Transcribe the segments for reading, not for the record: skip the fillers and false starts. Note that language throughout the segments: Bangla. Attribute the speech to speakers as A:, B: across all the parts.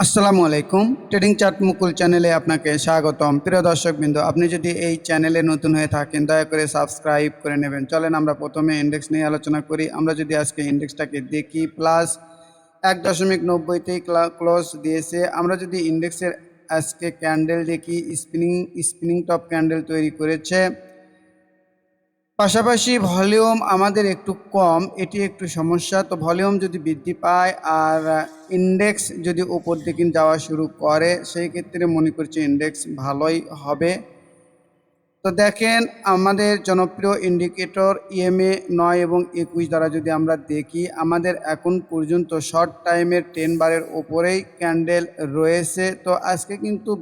A: আসসালামু আলাইকুম। ট্রেডিং চার্ট মুকুল চ্যানেলে আপনাকে স্বাগতম। প্রিয় দর্শকবৃন্দ, আপনি যদি এই চ্যানেলে নতুন হয়ে থাকেন দয়া করে সাবস্ক্রাইব করে নেবেন। চলেন আমরা প্রথমে ইন্ডেক্স নিয়ে আলোচনা করি। আমরা যদি আজকে ইন্ডেক্সটাকে দেখি প্লাস 1.90তেই ক্লোজ দিয়েছে। আমরা যদি ইন্ডেক্সের আজকে ক্যান্ডেল দেখি, স্পিনিং টপ ক্যান্ডেল তৈরি করেছে। পাশাপাশি ভলিউম আমাদের একটু কম, এটি একটু সমস্যা। তো ভলিউম যদি বৃদ্ধি পায় আর ইন্ডেক্স যদি উপর দিকে যাওয়া শুরু করে সেই ক্ষেত্রে মনে করছি ইন্ডেক্স ভালোই হবে। তো দেখেন আমাদের জনপ্রিয় ইন্ডিকেটর ইএমএ 9 এবং 21 দ্বারা যদি আমরা দেখি, আমাদের এখন পর্যন্ত শর্ট টাইমের 10 বারের ওপরেই ক্যান্ডেল রয়েছে। তো আজকে কিন্তু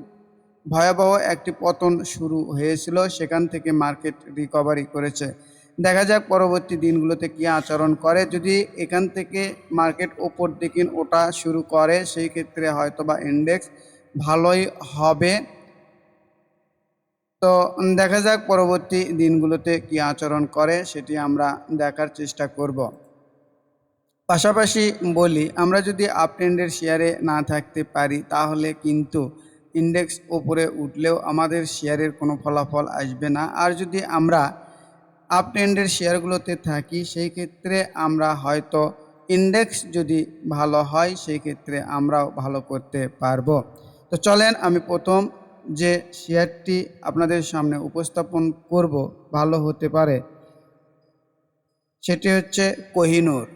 A: ভয়াবহ একটি পতন শুরু হয়েছিল, সেখান থেকে মার্কেট রিকভারি করেছে। দেখা যাক পরবর্তী দিনগুলোতে কী আচরণ করে। যদি এখান থেকে মার্কেট ওপর দিকে ওঠা শুরু করে সেই ক্ষেত্রে হয়তোবা ইন্ডেক্স ভালোই হবে। তো দেখা যাক পরবর্তী দিনগুলোতে কী আচরণ করে, সেটি আমরা দেখার চেষ্টা করব। পাশাপাশি বলি, আমরা যদি আপ ট্রেন্ডের শেয়ারে না থাকতে পারি তাহলে কিন্তু ইন্ডেক্স উপরে উঠলেও আমাদের শেয়ারের কোনো ফলাফল আসবে না। আর যদি আমরা আপ ট্রেন্ডের শেয়ারগুলোতে থাকি সেই ক্ষেত্রে আমরা হয়তো ইন্ডেক্স যদি ভালো হয় সেই ক্ষেত্রে আমরাও ভালো করতে পারবো। তো চলেন আমি প্রথম যে শেয়ারটি আপনাদের সামনে উপস্থাপন করব ভালো হতে পারে সেটি হচ্ছে কোহিনূর।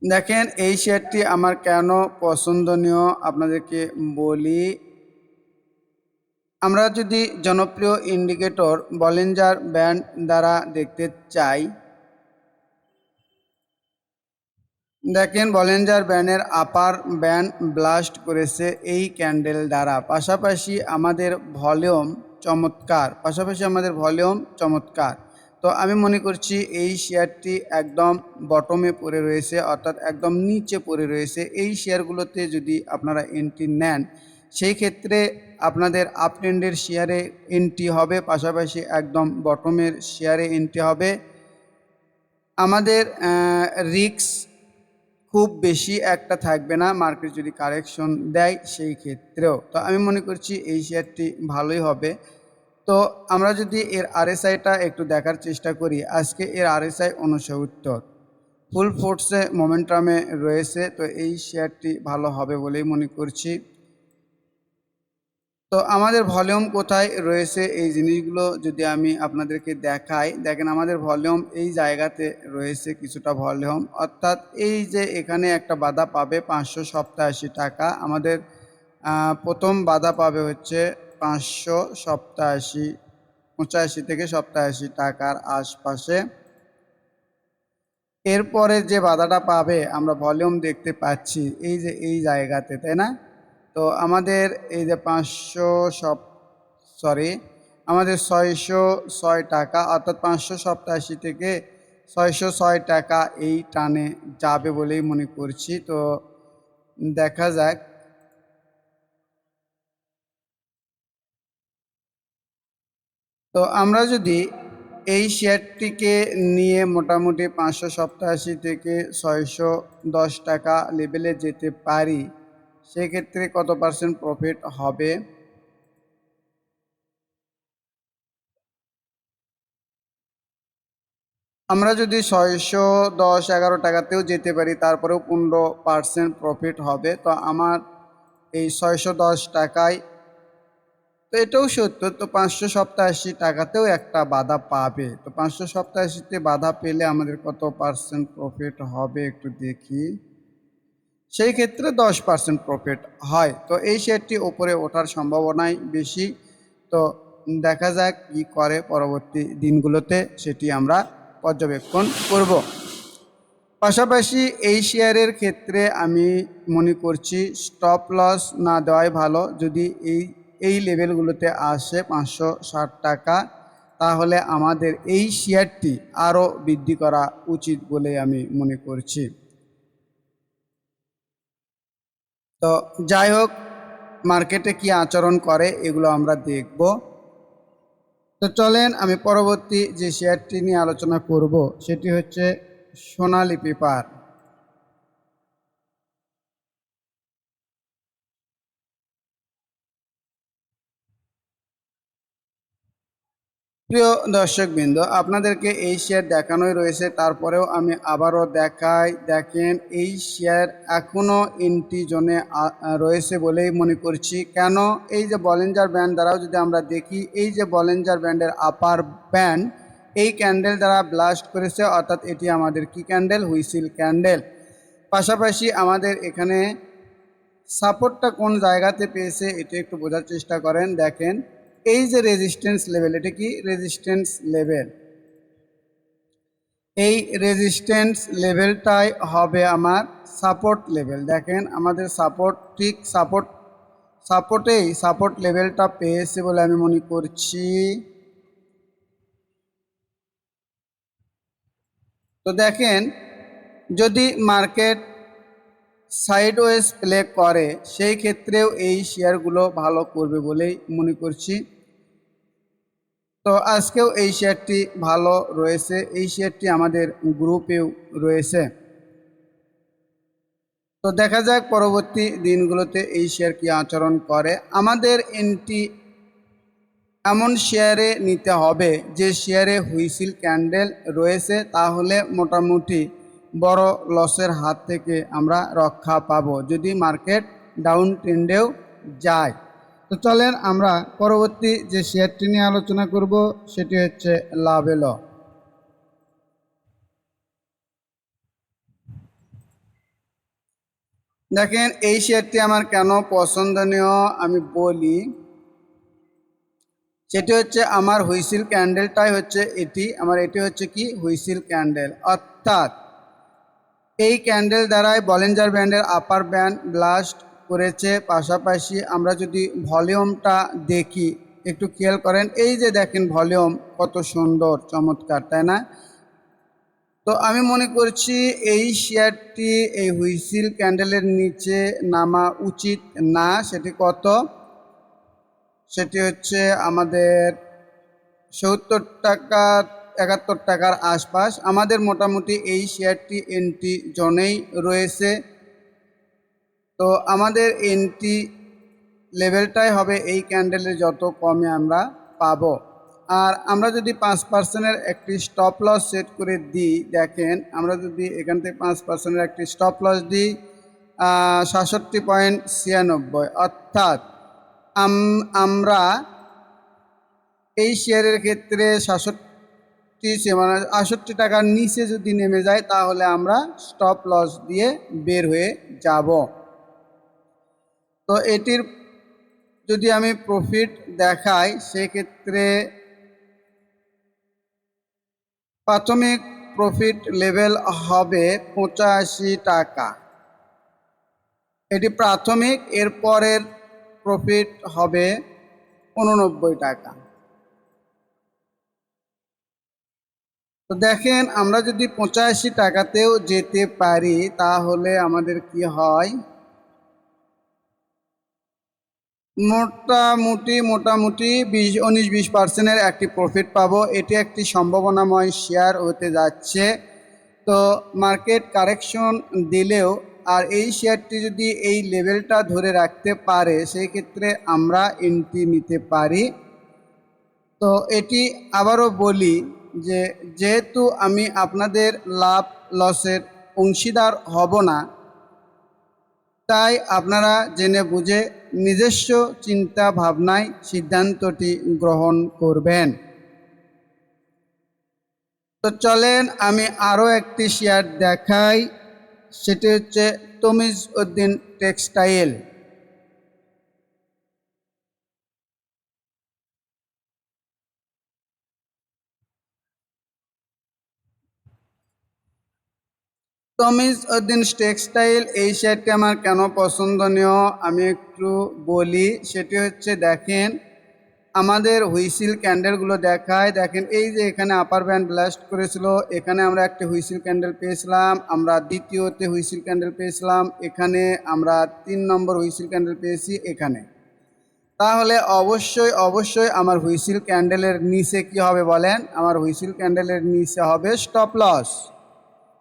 A: দেখেন এই শেয়ারটি আমার কেন পছন্দনীয় আপনাদেরকে বলি। আমরা যদি জনপ্রিয় ইন্ডিকেটর বলিঞ্জার ব্যান্ড দ্বারা দেখতে চাই, দেখেন বলিঞ্জার ব্যান্ডের আপার ব্যান্ড ব্লাস্ট করেছে এই ক্যান্ডেল দ্বারা। পাশাপাশি আমাদের ভলিউম চমৎকার। তো আমি মনে করছি এই শেয়ারটি একদম বটমে পড়ে রয়েছে, অর্থাৎ একদম নিচে পড়ে রয়েছে। এই শেয়ারগুলোতে যদি আপনারা এন্ট্রি নেন সেই ক্ষেত্রে আপনাদের আপ ট্রেন্ডের শেয়ারে এন্ট্রি হবে, পাশাপাশি একদম বটমের শেয়ারে এন্ট্রি হবে। আমাদের রিস্ক খুব বেশি একটা থাকবে না মার্কেট যদি কারেকশন দেয় সেই ক্ষেত্রেও। তো আমি মনে করছি এই শেয়ারটি ভালোই হবে। তো আমরা যদি এর আরএসআইটা একটু দেখার চেষ্টা করি, আজকে এর আরএসআই 69 ফুল ফোর্সে মোমেন্টামে রয়েছে। তো এই শেয়ারটি ভালো হবে বলেই মনে করছি। তো আমাদের ভলিউম কোথায় রয়েছে এই জিনিসগুলো যদি আমি আপনাদেরকে দেখাই, দেখেন আমাদের ভলিউম এই জায়গাতে রয়েছে কিছুটা ভলিউম, অর্থাৎ এই যে এখানে একটা বাধা পাবে 587 টাকা। আমাদের প্রথম বাধা পাবে হচ্ছে 587, 85 থেকে 87 টাকার আশপাশে। এরপরে যে বাধাটা পাবে আমরা ভলিউম দেখতে পাচ্ছি এই যে এই জায়গাতে, তাই না? তো আমাদের এই যে আমাদের 606 টাকা, অর্থাৎ 587 থেকে 606 টাকা এই টানে যাবে বলেই মনে করছি। তো দেখা যাক। তো আমরা যদি এই শেয়ারটিকে নিয়ে মোটামুটি 587 থেকে 610 টাকা লেভেলে যেতে পারি সেক্ষেত্রে কত পার্সেন্ট প্রফিট হবে। আমরা যদি 610-11 টাকাতেও যেতে পারি তারপরেও 15% প্রফিট হবে। তো আমার এই 610 টাকায়, তো এটাও সত্য, তো 587 টাকাতেও একটা বাধা পাবে। তো 587তে বাধা পেলে আমাদের কত পার্সেন্ট প্রফিট হবে একটু দেখি। সেই ক্ষেত্রে 10% প্রফিট হয়। তো এই শেয়ারটি ওপরে ওঠার সম্ভাবনাই বেশি। তো দেখা যাক কী করে পরবর্তী দিনগুলোতে, সেটি আমরা পর্যবেক্ষণ করব। পাশাপাশি এই শেয়ারের ক্ষেত্রে আমি মনে করছি স্টপ লস না দেওয়াই ভালো। যদি এই লেভেলগুলোতে আসে 560 টাকা তাহলে আমাদের এই শেয়ারটি আরও বৃদ্ধি করা উচিত বলে আমি মনে করছি। তো যাই হোক, মার্কেটে কি আচরণ করে এগুলো আমরা দেখব। তো চলেন আমি পরবর্তী যে শেয়ারটি নিয়ে আলোচনা করব সেটি হচ্ছে সোনালী পেপার। প্রিয় দর্শকবৃন্দ, আপনাদেরকে এই শেয়ার দেখানোই রয়েছে, তারপরেও আমি আবারও দেখাই। দেখেন, এই শেয়ার এখনও এন্ট্রি জোনে রয়েছে বলেই মনে করছি। কেন? এই যে বলিঞ্জার ব্যান্ড দ্বারাও যদি আমরা দেখি, এই যে বলিঞ্জার ব্যান্ডের আপার ব্যান্ড এই ক্যান্ডেল দ্বারা ব্লাস্ট করেছে, অর্থাৎ এটি আমাদের কি ক্যান্ডেল? Whistle candle. পাশাপাশি আমাদের এখানে সাপোর্টটা কোন জায়গাতে পেয়েছে এটা একটু বোঝার চেষ্টা করেন। দেখেন, এই যে রেজিস্ট্যান্স লেভেল, এটা কি রেজিস্ট্যান্স লেভেল? এই রেজিস্ট্যান্স লেভেলটাই হবে আমার সাপোর্ট লেভেল। দেখেন, আমাদের সাপোর্ট ঠিক সাপোর্ট লেভেলটা পেয়েছে বলে আমি মনে করছি। তো দেখেন, যদি মার্কেট সাইডওয়েজ প্লে করে সেই ক্ষেত্রেও এই শেয়ারগুলো ভালো করবে বলেই মনে করছি। তো আজকেও এই শেয়ারটি ভালো রয়েছে, এই শেয়ারটি আমাদের গ্রুপেও রয়েছে। তো দেখা যাক পরবর্তী দিনগুলোতে এই শেয়ার কি আচরণ করে। আমাদের এন্ট্রি এমন শেয়ারে নিতে হবে যে শেয়ারে হুইসিল ক্যান্ডেল রয়েছে, তাহলে মোটামুটি বড় লসের হাত থেকে আমরা রক্ষা পাবো যদি মার্কেট ডাউন ট্রেন্ডেও যায়। তো চলেন আমরা পরবর্তী যে শেয়ারটি নিয়ে আলোচনা করব সেটি হচ্ছে লাভেলো। দেখেন, এই শেয়ারটি আমার কেন পছন্দনীয় আমি বলি। সেটি হচ্ছে আমার হুইসিল ক্যান্ডেলটাই হচ্ছে এটি হচ্ছে কি হুইসিল ক্যান্ডেল, অর্থাৎ এই ক্যান্ডেল দ্বারাই বলিঞ্জার ব্যান্ডের আপার ব্যান্ড ব্লাস্ট করেছে। পাশাপাশি আমরা যদি ভলিউমটা দেখি, একটু খেয়াল করেন, এই যে দেখেন ভলিউম কত সুন্দর চমৎকার, তাই না? তো আমি মনে করছি এই শেয়ারটি এই হুইসিল ক্যান্ডেলের নিচে নামা উচিত না। সেটি কত? সেটি হচ্ছে আমাদের 70 টাকা 71 টাকার আশপাশ। আমাদের মোটামুটি এই শেয়ারটি এন্ট্রি জোনেই রয়েছে। তো আমাদের এন্ট্রি লেভেলটাই হবে এই ক্যান্ডেলের যত কমে আমরা পাবো। আর আমরা যদি 5%-এর একটি স্টপ লস সেট করে দিই, দেখেন আমরা যদি এখান থেকে 5%-এর একটি স্টপ লস দিই 67.96, অর্থাৎ আমরা এই শেয়ারের ক্ষেত্রে 68 টাকার নিচে যদি নেমে যায় তাহলে আমরা স্টপ লস দিয়ে বের হয়ে যাব। তো এটির যদি আমি প্রফিট দেখাই, সেক্ষেত্রে প্রাথমিক প্রফিট লেভেল হবে 85 টাকা, এটি প্রাথমিক। এরপরের প্রফিট হবে 89 টাকা। তো দেখেন, আমরা যদি 85 টাকাতেও যেতে পারি তাহলে আমাদের কি হয়, মোটামুটি 19-20%-এর একটি প্রফিট পাবো। এটি একটি সম্ভাবনাময় শেয়ার হতে যাচ্ছে। তো মার্কেট কারেকশন দিলেও আর এই শেয়ারটি যদি এই লেভেলটা ধরে রাখতে পারে সেই ক্ষেত্রে আমরা এন্ট্রি নিতে পারি। তো এটি আবারও বলি যে যেহেতু আমি আপনাদের লাভ লসের অংশীদার হব না, তাই আপনারা জেনে বুঝে নিজস্ব চিন্তা ভাবনায় সিদ্ধান্তটি গ্রহণ করবেন। তো চলেন আমি আরও একটি শেয়ার দেখাই, সেটি হচ্ছে তমিজ উদ্দিন টেক্সটাইল। তমিজ উদ্দিন টেক্সটাইল এই শেয়ারটি আমার কেন পছন্দনীয় আমি একটু বলি। সেটি হচ্ছে, দেখেন আমাদের হুইসিল ক্যান্ডেলগুলো দেখায়। দেখেন, এই যে এখানে আপার ব্যান্ড ব্লাস্ট করেছিল, এখানে আমরা একটি হুইসিল ক্যান্ডেল পেয়েছিলাম, আমরা দ্বিতীয়তে হুইসিল ক্যান্ডেল পেয়েছিলাম, এখানে আমরা 3 নম্বর হুইসিল ক্যান্ডেল পেয়েছি এখানে। তাহলে অবশ্যই আমার হুইসিল ক্যান্ডেলের নিচে কি হবে বলেন? আমার হুইসিল ক্যান্ডেলের নিচে হবে স্টপ লস।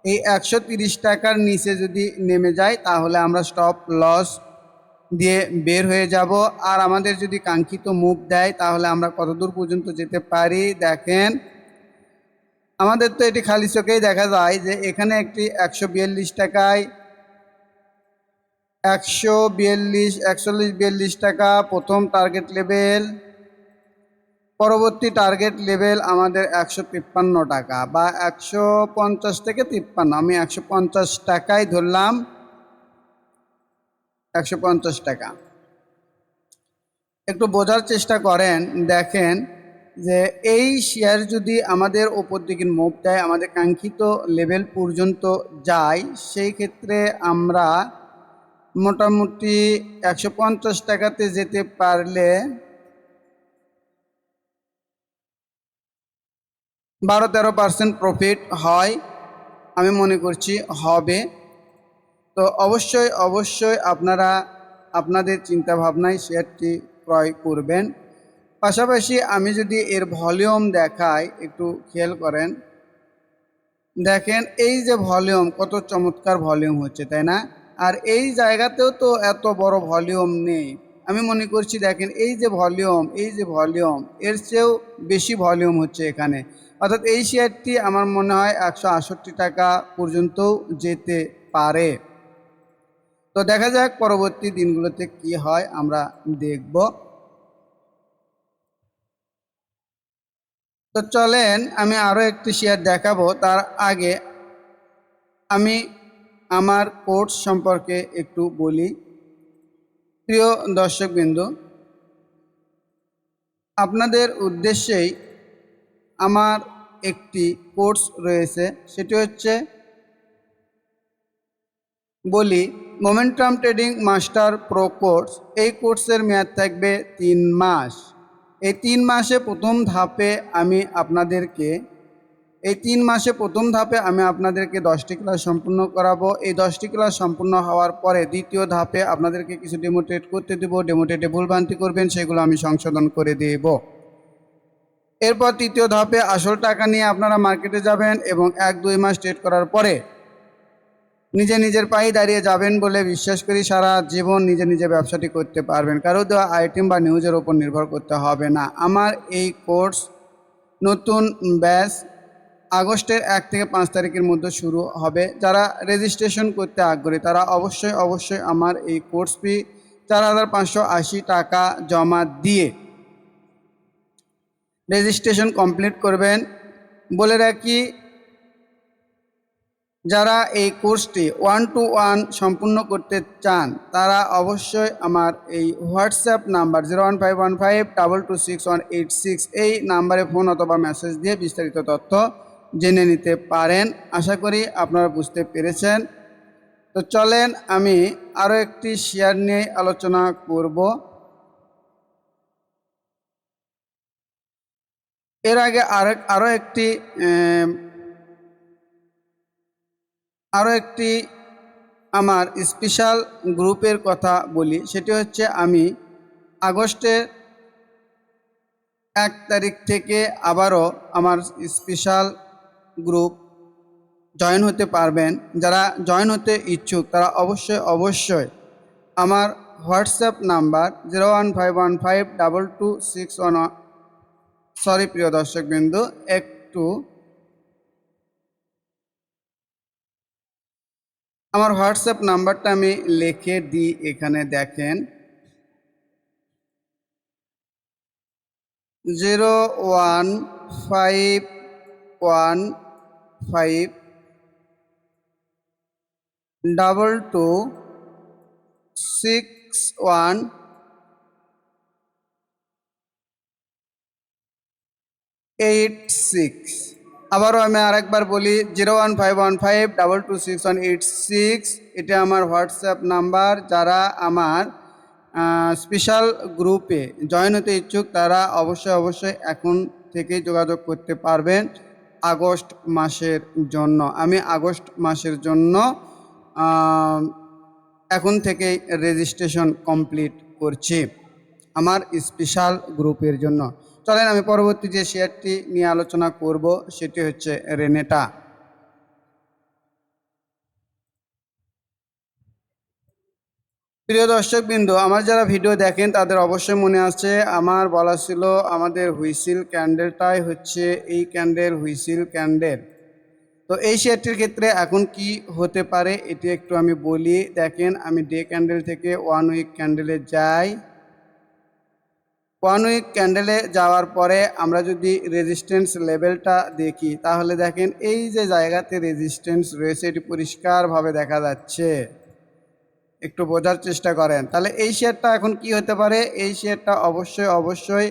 A: এই 130 টাকার নিচে যদি নেমে যায় তাহলে আমরা স্টপ লস দিয়ে বের হয়ে যাব। আর আমাদের যদি কাঙ্ক্ষিত মুভ দেয় তাহলে আমরা কতদূর পর্যন্ত যেতে পারি দেখেন। আমাদের তো এটি খালি চোখেই দেখা যায় যে এখানে একটি 142 টাকায় 142 41 42 টাকা প্রথম টার্গেট লেভেল, পরবর্তী টার্গেট লেভেল আমাদের 153 টাকা বা 150 থেকে 53, আমি 150 টাকায় ধরলাম, 150 টাকা। একটু বোঝার চেষ্টা করেন, দেখেন যে এই শেয়ার যদি আমাদের ওপর দিকে মুভ দেয়, আমাদের কাঙ্ক্ষিত লেভেল পর্যন্ত যায়, সেই ক্ষেত্রে আমরা মোটামুটি 150 টাকাতে যেতে পারলে 12-13% প্রফিট হয়, আমি মনে করছি হবে। তো অবশ্যই অবশ্যই আপনারা আপনাদের চিন্তাভাবনায় শেয়ারটি ক্রয় করবেন। পাশাপাশি আমি যদি এর ভলিউম দেখাই, একটু খেয়াল করেন, দেখেন এই যে ভলিউম, কত চমৎকার ভলিউম হচ্ছে, তাই না? আর এই জায়গাতেও তো এত বড় ভলিউম নেই, আমি মনে করছি দেখেন এই যে ভলিউম, এই যে ভলিউম, এর চেয়েও বেশি ভলিউম হচ্ছে এখানে। অর্থাৎ এই শেয়ারটি আমার মনে হয় 168 টাকা পর্যন্তও যেতে পারে। তো দেখা যাক পরবর্তী দিনগুলোতে কি হয়, আমরা দেখব। তো চলেন আমি আরও একটি শেয়ার দেখাবো, তার আগে আমি আমার কোর্স সম্পর্কে একটু বলি। প্রিয় দর্শকবৃন্দ, আপনাদের উদ্দেশ্যেই আমার একটি কোর্স রয়েছে, সেটি হচ্ছে বলি momentum trading master pro course. এই কোর্সের মেয়াদ থাকবে 3 মাস। এই 3 মাসে প্রথম ধাপে আমি আপনাদেরকে 10টি ক্লাস সম্পূর্ণ করাবো। এই 10টি ক্লাস সম্পূর্ণ হওয়ার পরে দ্বিতীয় ধাপে আপনাদেরকে কিছু ডেমো ট্রেড করতে দেবো। ডেমো ট্রেডে ভুলভ্রান্তি করবেন, সেগুলো আমি সংশোধন করে দেব। এরপর তৃতীয় ধাপে আসল টাকা নিয়ে আপনারা মার্কেটে যাবেন এবং 1-2 মাস ট্রেড করার পরে নিজের পায়ে দাঁড়িয়ে যাবেন বলে বিশ্বাস করি। সারা জীবন নিজে ব্যবসাটি করতে পারবেন, কারো দেওয়া আইটেম বা নিউজের ওপর নির্ভর করতে হবে না। আমার এই কোর্স নতুন ব্যাচ আগস্টের 1 থেকে 5 তারিখের মধ্যে শুরু হবে। যারা রেজিস্ট্রেশন করতে আগ্রহী তারা অবশ্যই আমার এই কোর্স ফি 4,580 টাকা জমা দিয়ে রেজিস্ট্রেশন কমপ্লিট করবেন। বলে রাখি, যারা এই কোর্সটি 1-to-1 সম্পূর্ণ করতে চান তারা অবশ্যই আমার এই হোয়াটসঅ্যাপ নাম্বার 01515226186 এই নাম্বারে ফোন অথবা মেসেজ দিয়ে বিস্তারিত তথ্য জেনে নিতে পারেন। আশা করি আপনারা বুঝতে পেরেছেন। তো চলেন আমি আরও একটি শেয়ার নিয়ে আলোচনা করব। এর আগে আরও একটি আমার স্পেশাল গ্রুপের কথা বলি। সেটি হচ্ছে আমি আগস্টের 1 তারিখ থেকে আবারও আমার স্পেশাল গ্রুপ জয়েন হতে পারবেন। যারা জয়েন হতে ইচ্ছুক তারা অবশ্যই আমার হোয়াটসঅ্যাপ নাম্বার 015152261, সরি প্রিয় দর্শকবৃন্দ, একটু আমার হোয়াটসঅ্যাপ নাম্বারটা আমি লিখে দিই, এখানে দেখেন 01515226186। আবারও আমি আরেকবার বলি 01515226186। এটা আমার হোয়াটসঅ্যাপ নাম্বার। যারা আমার স্পেশাল গ্রুপে জয়েন হতে ইচ্ছুক তারা অবশ্যই এখন থেকেই যোগাযোগ করতে পারবেন আগস্ট মাসের জন্য। আমি আগস্ট মাসের জন্য এখন থেকেই রেজিস্ট্রেশন কমপ্লিট করছি আমার স্পেশাল গ্রুপের জন্য। চলেন আমি পরবর্তী যে শেয়ারটি নিয়ে আলোচনা করব সেটি হচ্ছে রেনেটা। প্রিয় দর্শকবৃন্দ, আমার যারা ভিডিও দেখেন তাদের অবশ্যই মনে আছে আমার বলা ছিল আমাদের হুইসিল ক্যান্ডেলটাই হচ্ছে এই ক্যান্ডেল, হুইসিল ক্যান্ডেল। তো এই শেয়ারটির ক্ষেত্রে এখন কি হতে পারে এটি একটু আমি বলি। দেখেন, আমি ডে ক্যান্ডেল থেকে 1 উইক ক্যান্ডেলে যাই। 1 উইক ক্যান্ডেলে যাওয়ার পরে আমরা যদি রেজিস্ট্যান্স লেভেলটা দেখি, তাহলে দেখেন এই যে জায়গাতে রেজিস্ট্যান্স রয়েছে এটি পরিষ্কারভাবে দেখা যাচ্ছে। একটু বোঝার চেষ্টা করেন। তাহলে এই শেয়ারটা এখন কি হতে পারে, এই শেয়ারটা অবশ্যই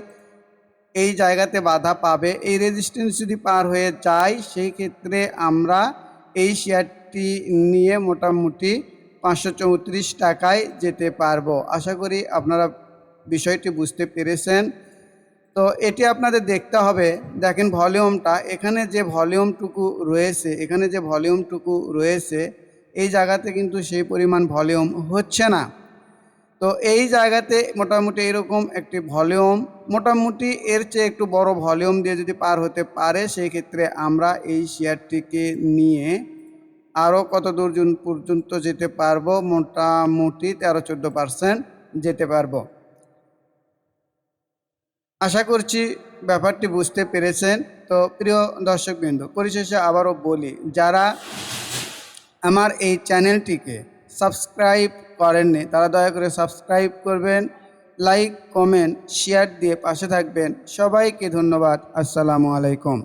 A: এই জায়গাতে বাধা পাবে। এই রেজিস্ট্যান্স যদি পার হয়ে যায় সেই ক্ষেত্রে আমরা এই শেয়ারটি নিয়ে মোটামুটি 534 টাকায় যেতে পারবো। আশা করি আপনারা বিষয়টি বুঝতে পেরেছেন। তো এটি আপনাদের দেখতে হবে। দেখেন ভলিউমটা, এখানে যে ভলিউমটুকু রয়েছে এই জায়গাতে কিন্তু সেই পরিমাণ ভলিউম হচ্ছে না। তো এই জায়গাতে মোটামুটি এরকম একটি ভলিউম, মোটামুটি এর চেয়ে একটু বড় ভলিউম দিয়ে যদি পার হতে পারে সেই ক্ষেত্রে আমরা এই শেয়ারটিকে নিয়ে আরও কত দূর পর্যন্ত যেতে পারবো, মোটামুটি 13-14% যেতে পারবো। আশা করছি ব্যাপারটি বুঝতে পেরেছেন। তো প্রিয় দর্শকবৃন্দ, পরিশেষে আবারও বলি, যারা আমার এই চ্যানেলটিকে সাবস্ক্রাইব করেননি তারা দয়া করে সাবস্ক্রাইব করবেন, লাইক, কমেন্ট, শেয়ার দিয়ে পাশে থাকবেন। সবাইকে ধন্যবাদ। আসসালামু আলাইকুম।